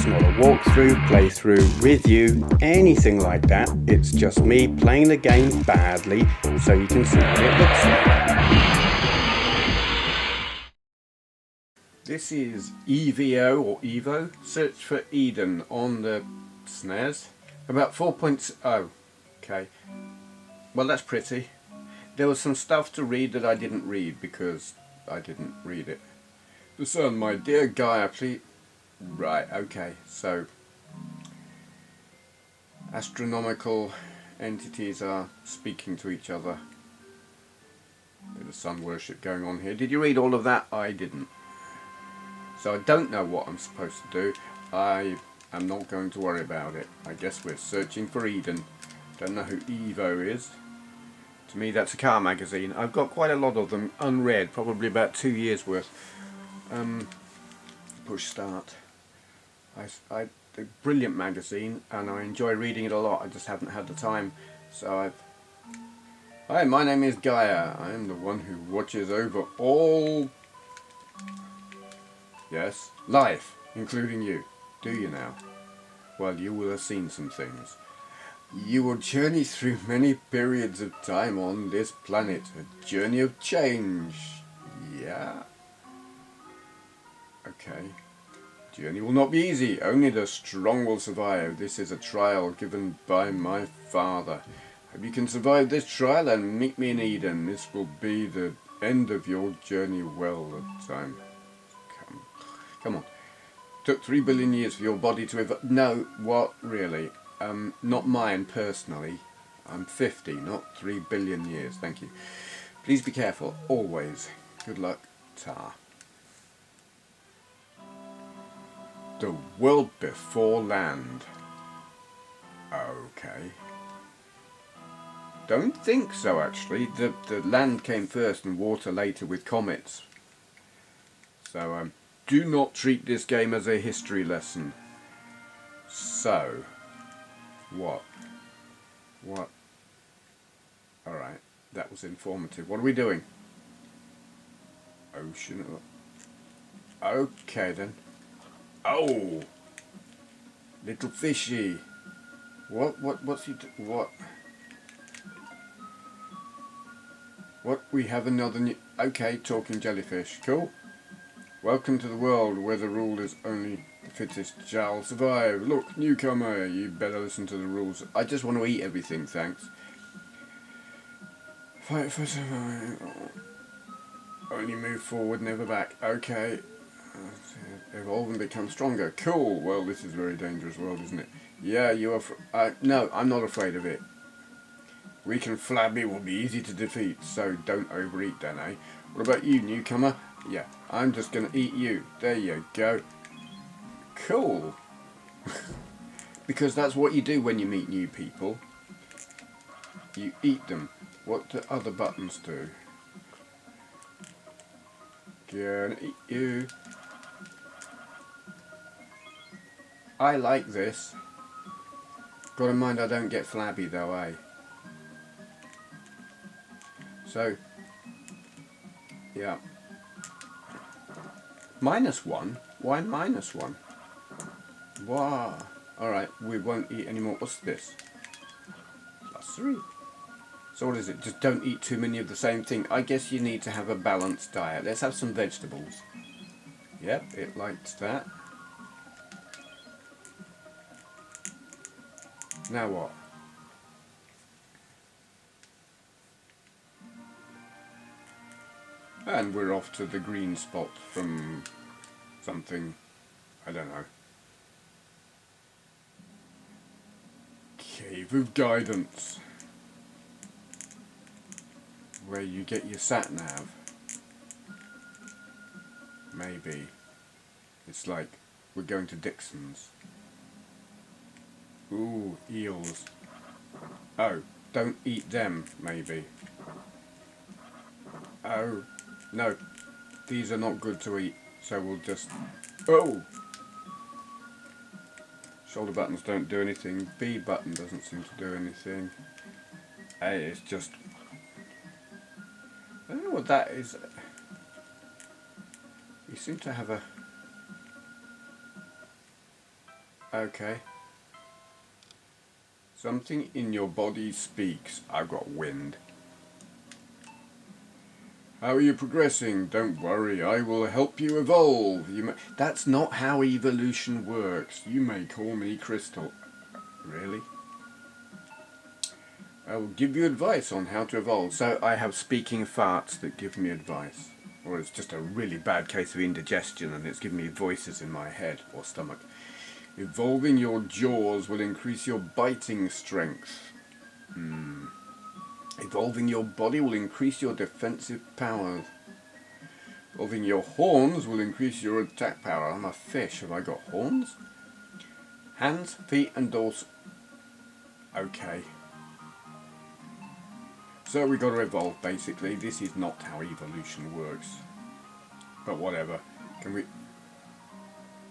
not a walkthrough, playthrough, review, anything like that. It's just me playing the game badly so you can see what it looks like. This is EVO or EVO, Search for Eden on the SNES. About 4.0. Okay. Well, that's pretty. There was some stuff to read that I didn't read because I didn't read it. The sun, my dear Gaia, please. Right, okay, so astronomical entities are speaking to each other. There's sun worship going on here. Did you read all of that? I didn't. So I don't know what I'm supposed to do. I am not going to worry about it. I guess we're searching for Eden. Don't know who EVO is. To me that's a car magazine. I've got quite a lot of them unread, probably about 2 years worth. Push start. A brilliant magazine, and I enjoy reading it a lot. I just haven't had the time. So Hi, my name is Gaia. I am the one who watches over all... Yes, life, including you. Do you now? Well, you will have seen some things. You will journey through many periods of time on this planet. A journey of change. Yeah? Okay. Journey will not be easy. Only the strong will survive. This is a trial given by my father. Hope you can survive this trial and meet me in Eden. This will be the end of your journey well at time. Come on. Took 3 billion years for your body to evolve. No, what really? Not mine personally. I'm 50, not 3 billion years. Thank you. Please be careful, always. Good luck, Ta. The world before land. Okay. Don't think so, actually. The land came first and water later with comets. So, do not treat this game as a history lesson. So, what? Alright, that was informative. What are we doing? Ocean. Okay then. Oh! Little fishy. What's he do? What? We have another new... Okay, talking jellyfish. Cool. Welcome to the world where the rule is only the fittest shall survive. Look, newcomer, you better listen to the rules. I just want to eat everything, thanks. Fight for survival. Only move forward, never back. Okay. Evolve and become stronger. Cool. Well, this is a very dangerous world, isn't it? Yeah, you are... no, I'm not afraid of it. Weak and flabby will be easy to defeat, so don't overeat then, eh? What about you, newcomer? Yeah, I'm just gonna eat you. There you go. Cool. Because that's what you do when you meet new people. You eat them. What do other buttons do? Gonna eat you. I like this. Got in mind I don't get flabby though, eh? So, yeah. -1? Why -1? Wow. Alright, we won't eat anymore. What's this? +3. So what is it? Just don't eat too many of the same thing. I guess you need to have a balanced diet. Let's have some vegetables. Yep, it likes that. Now what? And we're off to the green spot from something, I don't know. Cave of Guidance. Where you get your sat-nav. Maybe. It's like, we're going to Dixon's. Ooh, eels. Oh, don't eat them, maybe. Oh. No, these are not good to eat, so we'll just... Oh! Shoulder buttons don't do anything. B button doesn't seem to do anything. A is just... I don't know what that is. You seem to have a... Okay. Something in your body speaks. I've got wind. How are you progressing? Don't worry, I will help you evolve. That's not how evolution works. You may call me Crystal. Really? I will give you advice on how to evolve. So I have speaking farts that give me advice. Or it's just a really bad case of indigestion and it's giving me voices in my head or stomach. Evolving your jaws will increase your biting strength. Evolving your body will increase your defensive powers. Evolving your horns will increase your attack power. I'm a fish. Have I got horns? Hands, feet and dorsal. Okay. So we got to evolve basically. This is not how evolution works. But whatever. Can we...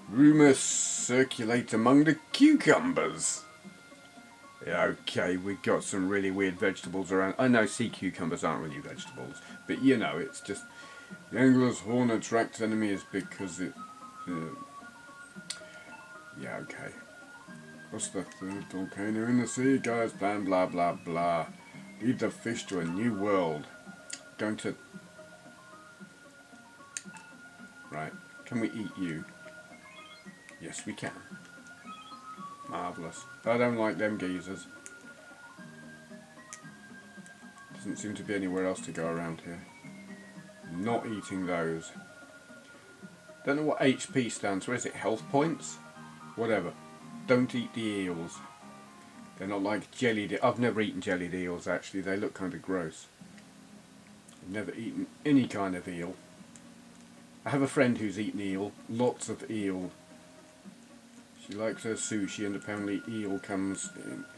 Rumours circulate among the cucumbers. Yeah, okay, we've got some really weird vegetables around. I know sea cucumbers aren't really vegetables, but you know, it's just... The angler's horn attracts enemies because it... yeah, okay. What's the third volcano in the sea, guys? Blah, blah, blah, blah. Lead the fish to a new world. Going to... Right, can we eat you? Yes, we can. Marvellous. I don't like them geezers. Doesn't seem to be anywhere else to go around here. Not eating those. Don't know what HP stands for. Is it health points? Whatever. Don't eat the eels. They're not like jellied eels. I've never eaten jellied eels actually. They look kind of gross. I've never eaten any kind of eel. I have a friend who's eaten eel. Lots of eel. She likes her sushi and apparently eel comes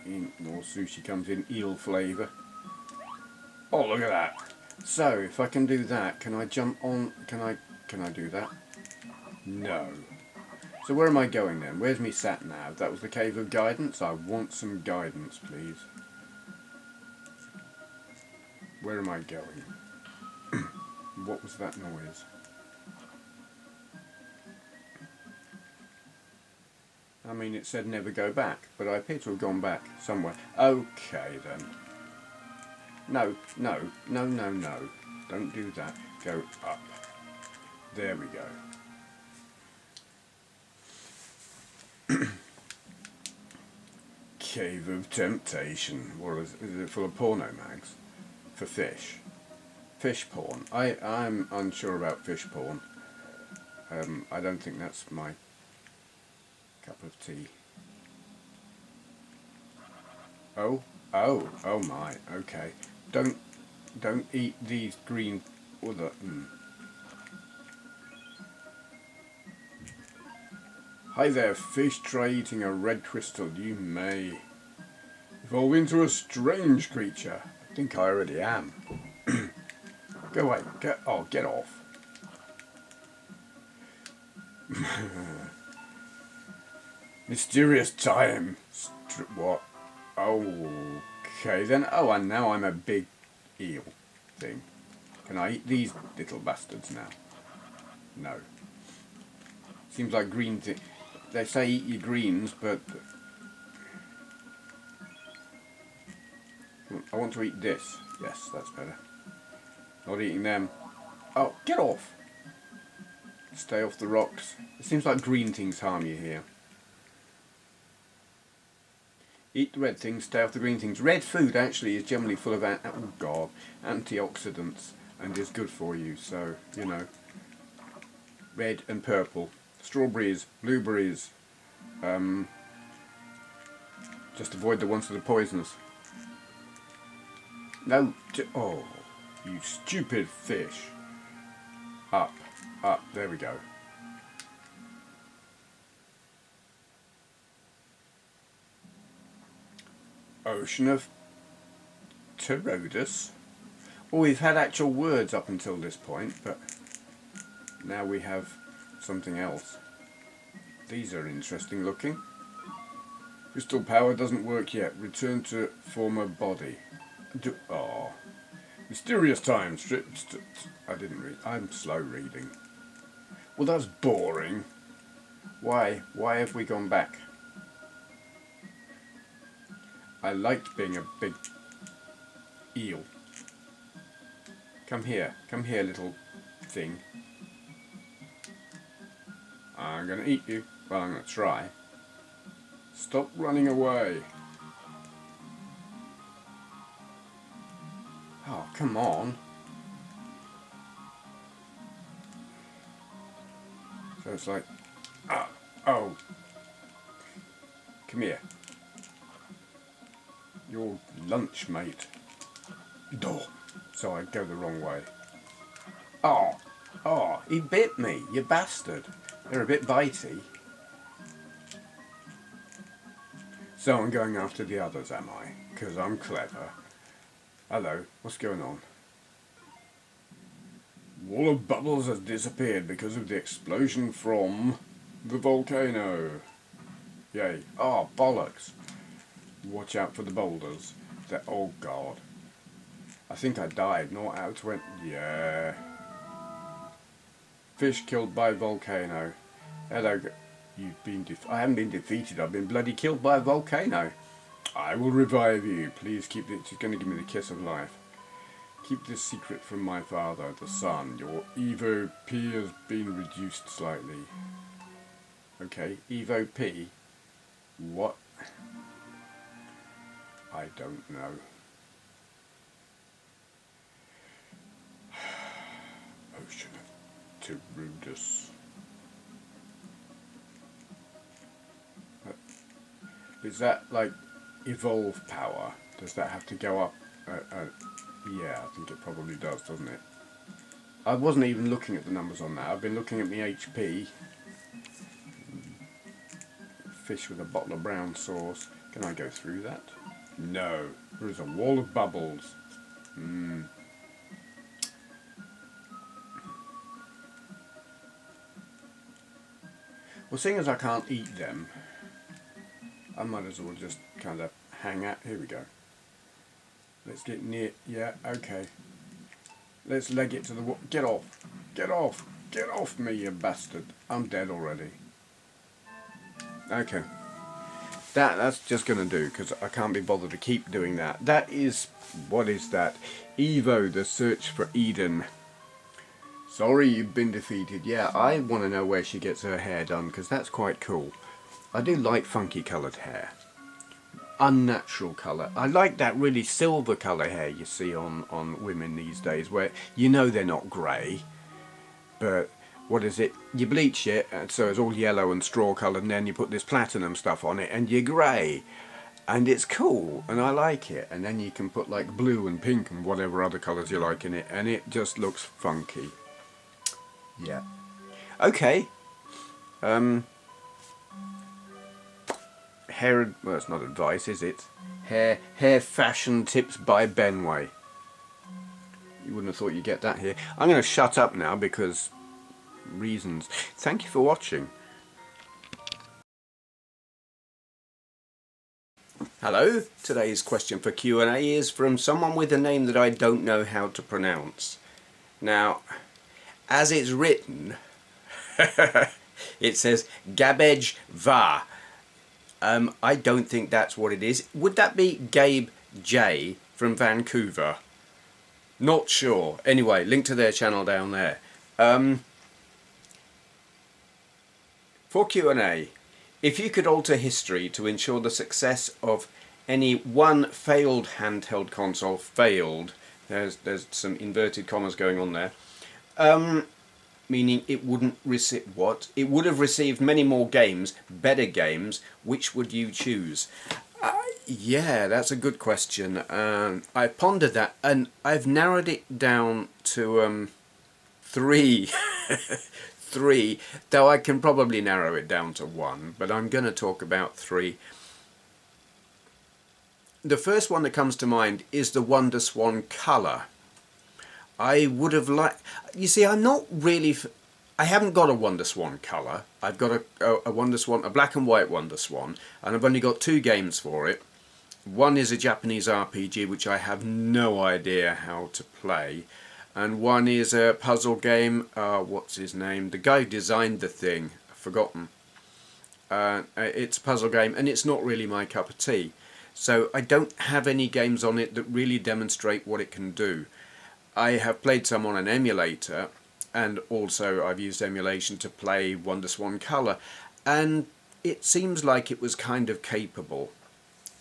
or sushi comes in eel flavour. Oh, look at that. So, if I can do that, can I jump on, can I do that? No. So where am I going then? Where's me sat nav? That was the cave of guidance? I want some guidance, please. Where am I going? What was that noise? I mean, it said never go back, but I appear to have gone back somewhere. Okay, then. No, no, no, no, no. Don't do that. Go up. There we go. Cave of Temptation. Or is it full of porno mags? For fish. Fish porn. I'm unsure about fish porn. I don't think that's my cup of tea. Oh my, okay. Don't eat these green other. Hi there, fish. Try eating a red crystal. You may evolve into a strange creature. I think I already am. Go away. Get off. Mysterious time. What? Okay then. Oh, and now I'm a big eel thing. Can I eat these little bastards now? No. Seems like green thing. They say eat your greens, but I want to eat this. Yes, that's better. Not eating them. Oh, get off! Stay off the rocks. It seems like green things harm you here. Eat the red things, stay off the green things. Red food actually is generally full of antioxidants and is good for you. So, you know, red and purple. Strawberries, blueberries. Just avoid the ones that are poisonous. No, oh, you stupid fish. Up, there we go. Ocean of Terodus. Well, we've had actual words up until this point, but now we have something else. These are interesting looking. Crystal power doesn't work yet. Return to former body. Oh. Mysterious time. I didn't read. I'm slow reading. Well, that's boring. Why? Why have we gone back? I liked being a big eel. Come here, little thing. I'm gonna eat you. Well, I'm gonna try. Stop running away. Oh, come on. So it's like, oh, come here. Your lunch, mate. Duh. So I go the wrong way. Oh, he bit me, you bastard. They're a bit bitey. So I'm going after the others, am I? Because I'm clever. Hello, what's going on? Wall of bubbles has disappeared because of the explosion from the volcano. Yay. Oh, bollocks. Watch out for the boulders. Oh, God. I think I died. 0 out of 20. Yeah. Fish killed by volcano. Hello. You've been I haven't been defeated. I've been bloody killed by a volcano. I will revive you. Please keep it. She's going to give me the kiss of life. Keep this secret from my father, the sun. Your EVO P has been reduced slightly. Okay, EVO P? What? I don't know. Ocean of Terudus. Is that like evolve power? Does that have to go up? Yeah, I think it probably does, doesn't it? I wasn't even looking at the numbers on that. I've been looking at my HP. Fish with a bottle of brown sauce. Can I go through that? No. There is a wall of bubbles. Well, seeing as I can't eat them, I might as well just kind of hang out. Here we go. Let's get near. Yeah, okay. Let's leg it to the wall. Get off. Get off. Get off me, you bastard. I'm dead already. Okay. That's just going to do, because I can't be bothered to keep doing that. That is... What is that? EVO, the search for Eden. Sorry, you've been defeated. Yeah, I want to know where she gets her hair done, because that's quite cool. I do like funky coloured hair. Unnatural colour. I like that really silver colour hair you see on women these days, where you know they're not grey, but what is it? You bleach it, and so it's all yellow and straw coloured, and then you put this platinum stuff on it, and you're grey, and it's cool, and I like it. And then you can put like blue and pink and whatever other colours you like in it, and it just looks funky. Yeah. Okay. Hair, well, it's not advice, is it? Hair fashion tips by Benway. You wouldn't have thought you'd get that here. I'm going to shut up now because reasons. Thank you for watching. Hello. Today's question for Q&A is from someone with a name that I don't know how to pronounce. Now, as it's written, it says gabej va. I don't think that's what it is. Would that be Gabe J from Vancouver? Not sure. Anyway, link to their channel down there. For Q&A, if you could alter history to ensure the success of any one failed handheld console failed, there's some inverted commas going on there, meaning it wouldn't receive what? It would have received many more games, better games. Which would you choose? Yeah, that's a good question. I pondered that, and I've narrowed it down to 3. 3, though I can probably narrow it down to 1, but I'm going to talk about 3. The first one that comes to mind is the Wonder Swan Colour. I would have liked... You see, I'm not really... I haven't got a Wonder Swan colour. I've got a Wonder Swan, a black and white Wonder Swan, and I've only got 2 games for it. One is a Japanese RPG, which I have no idea how to play, and one is a puzzle game. What's his name? The guy who designed the thing. I've forgotten. It's a puzzle game, and it's not really my cup of tea. So I don't have any games on it that really demonstrate what it can do. I have played some on an emulator, and also I've used emulation to play WonderSwan Color, and it seems like it was kind of capable.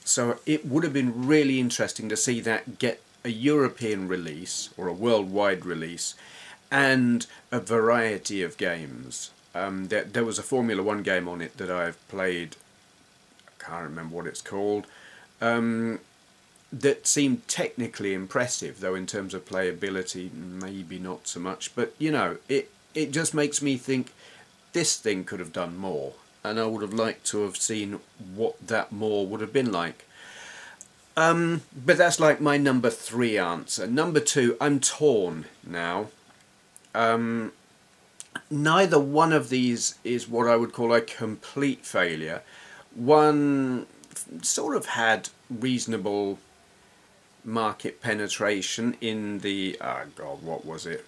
So it would have been really interesting to see that get a European release or a worldwide release and a variety of games. There was a Formula 1 game on it that I've played, I can't remember what it's called, that seemed technically impressive, though in terms of playability maybe not so much. But you know, it just makes me think this thing could have done more, and I would have liked to have seen what that more would have been like. But that's like my number 3 answer. Number 2, I'm torn now. Neither one of these is what I would call a complete failure. One sort of had reasonable market penetration in the, oh god, what was it?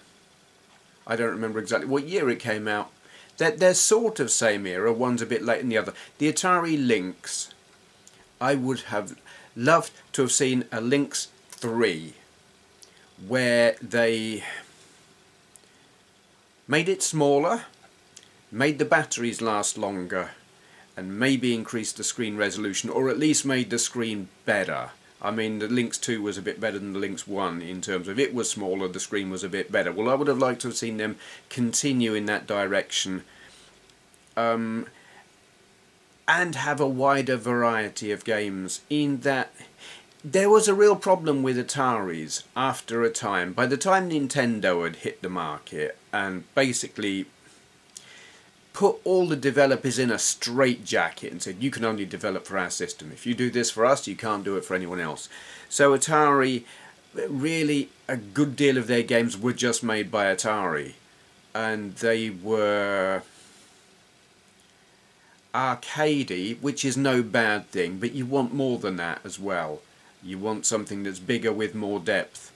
I don't remember exactly what year it came out. They're sort of same era, one's a bit late than the other. The Atari Lynx, I would have loved to have seen a Lynx 3 where they made it smaller, made the batteries last longer, and maybe increased the screen resolution, or at least made the screen better. I mean, the Lynx 2 was a bit better than the Lynx 1 in terms of it was smaller, the screen was a bit better. Well, I would have liked to have seen them continue in that direction, and have a wider variety of games, in that there was a real problem with Ataris after a time. By the time Nintendo had hit the market and basically put all the developers in a straitjacket and said, you can only develop for our system. If you do this for us, you can't do it for anyone else. So Atari, really a good deal of their games were just made by Atari, and they were arcadey, which is no bad thing, but you want more than that as well. You want something that's bigger with more depth.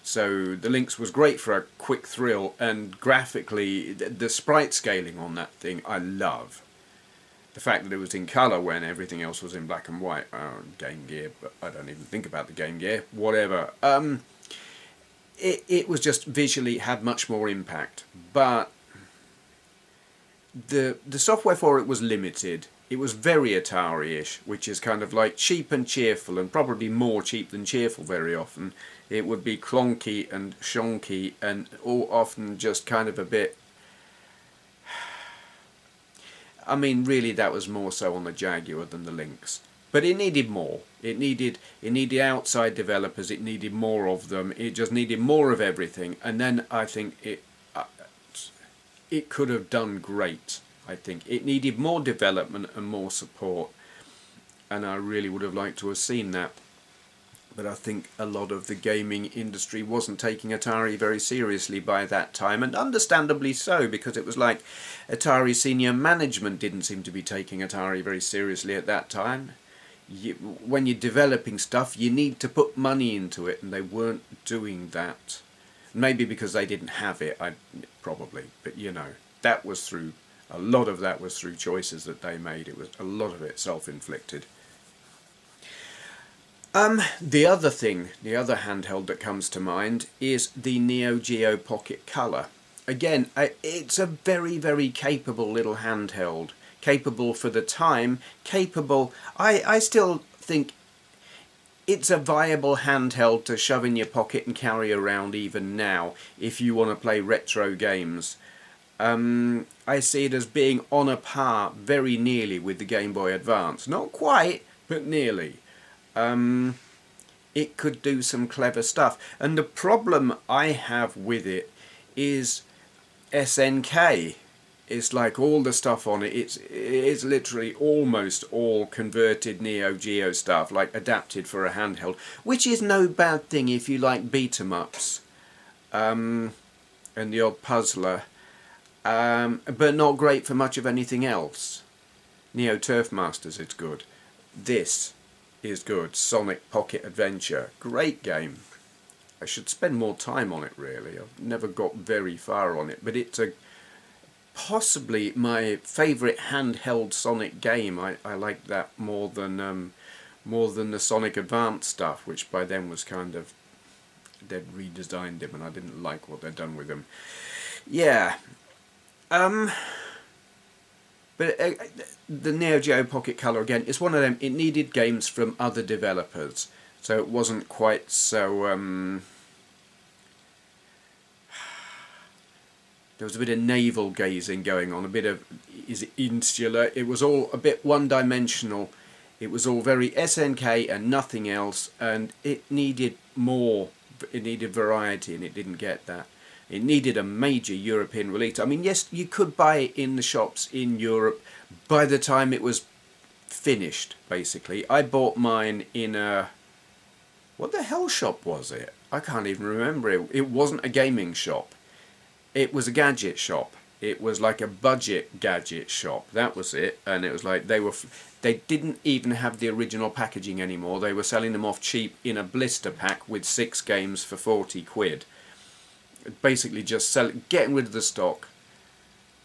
So the Lynx was great for a quick thrill, and graphically the sprite scaling on that thing I love. The fact that it was in colour when everything else was in black and white. Game Gear, but I don't even think about the Game Gear. Whatever. It was just visually had much more impact, but the software for it was limited. It was very Atari-ish, which is kind of like cheap and cheerful, and probably more cheap than cheerful very often. It would be clonky and shonky, and all often just kind of a bit... I mean, really that was more so on the Jaguar than the Lynx. But it needed more. It needed outside developers, it needed more of them, it just needed more of everything, and then I think it could have done great. I think it needed more development and more support, and I really would have liked to have seen that. But I think a lot of the gaming industry wasn't taking Atari very seriously by that time, and understandably so, because it was like Atari senior management didn't seem to be taking Atari very seriously at that time. When you're developing stuff, you need to put money into it, and they weren't doing that. Maybe because they didn't have it, probably, but you know, that was through... A lot of that was through choices that they made. It was a lot of it self-inflicted. The other thing, the other handheld that comes to mind is the Neo Geo Pocket Color. Again, it's a very, very capable little handheld. Capable for the time, capable... I still think it's a viable handheld to shove in your pocket and carry around even now, if you want to play retro games. I see it as being on a par very nearly with the Game Boy Advance. Not quite, but nearly. It could do some clever stuff. And the problem I have with it is SNK. It's like all the stuff on it, it's literally almost all converted Neo Geo stuff, like adapted for a handheld, which is no bad thing if you like beat-em-ups and the odd puzzler. But not great for much of anything else. Neo Turf Masters, it's good. This is good. Sonic Pocket Adventure, great game. I should spend more time on it really. I've never got very far on it, but it's possibly my favourite handheld Sonic game. I like that more than more than the Sonic Advance stuff, which by then was kind of, they'd redesigned him and I didn't like what they'd done with him. Yeah. But the Neo Geo Pocket Color, again, it's one of them, it needed games from other developers, so it wasn't quite so, there was a bit of navel gazing going on, a bit of, is it insular, it was all a bit one-dimensional, it was all very SNK and nothing else, and it needed more, it needed variety, and it didn't get that. It needed a major European release. I mean, yes, you could buy it in the shops in Europe by the time it was finished, basically. I bought mine in a... what the hell shop was it? I can't even remember it. It wasn't a gaming shop. It was a gadget shop. It was like a budget gadget shop. That was it. And it was like they didn't even have the original packaging anymore. They were selling them off cheap in a blister pack with 6 games for 40 quid. Basically just getting rid of the stock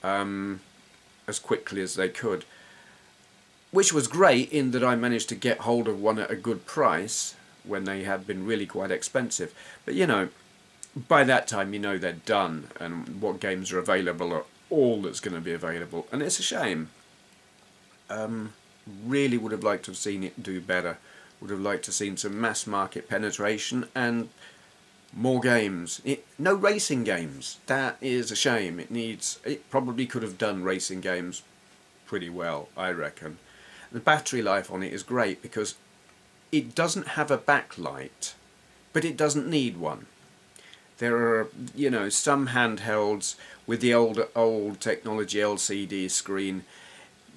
as quickly as they could, which was great in that I managed to get hold of one at a good price when they had been really quite expensive. But you know, by that time you know they're done, and what games are available are all that's going to be available, and it's a shame. Really would have liked to have seen it do better, would have liked to have seen some mass market penetration and more games. No racing games. That is a shame. It probably could have done racing games pretty well, I reckon. The battery life on it is great because it doesn't have a backlight, but it doesn't need one. There are, you know, some handhelds with the old technology LCD screen,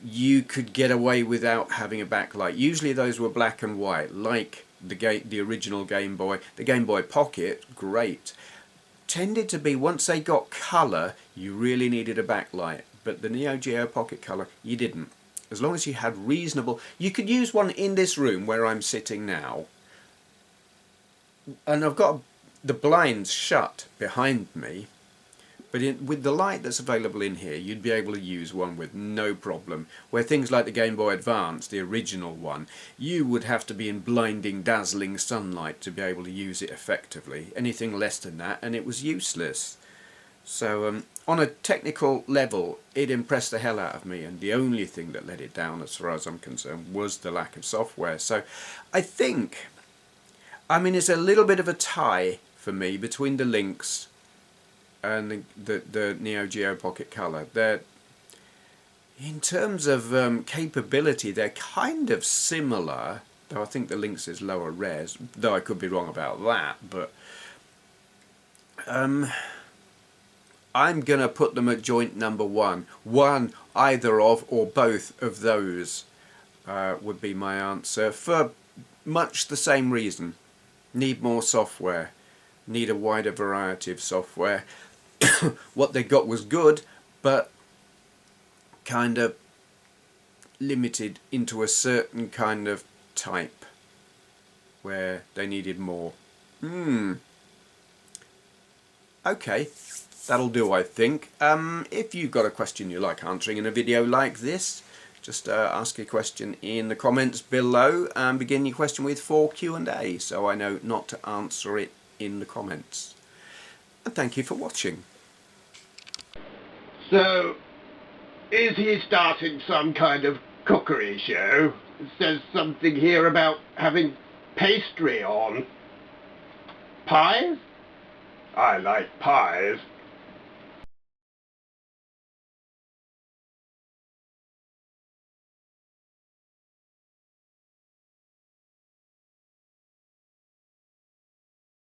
you could get away without having a backlight. Usually those were black and white, like the original Game Boy. The Game Boy Pocket, great. Tended to be, once they got colour, you really needed a backlight. But the Neo Geo Pocket Color, you didn't. As long as you had reasonable... You could use one in this room where I'm sitting now. And I've got the blinds shut behind me. But with the light that's available in here, you'd be able to use one with no problem. Where things like the Game Boy Advance, the original one, you would have to be in blinding, dazzling sunlight to be able to use it effectively. Anything less than that, and it was useless. So, on a technical level, it impressed the hell out of me, and the only thing that let it down, as far as I'm concerned, was the lack of software. So, I think, I mean, it's a little bit of a tie for me between the Lynx and the Neo Geo Pocket Color. They're, in terms of capability, they're kind of similar, though I think the Lynx is lower res, though I could be wrong about that, but I'm going to put them at joint number 1. One, either of, or both of those would be my answer, for much the same reason. Need more software, need a wider variety of software. What they got was good, but kind of limited into a certain kind of type where they needed more. Okay, that'll do, I think. If you've got a question you like answering in a video like this, just ask a question in the comments below and begin your question with for Q&A, so I know not to answer it in the comments. And thank you for watching. So, is he starting some kind of cookery show? It says something here about having pastry on. Pies? I like pies.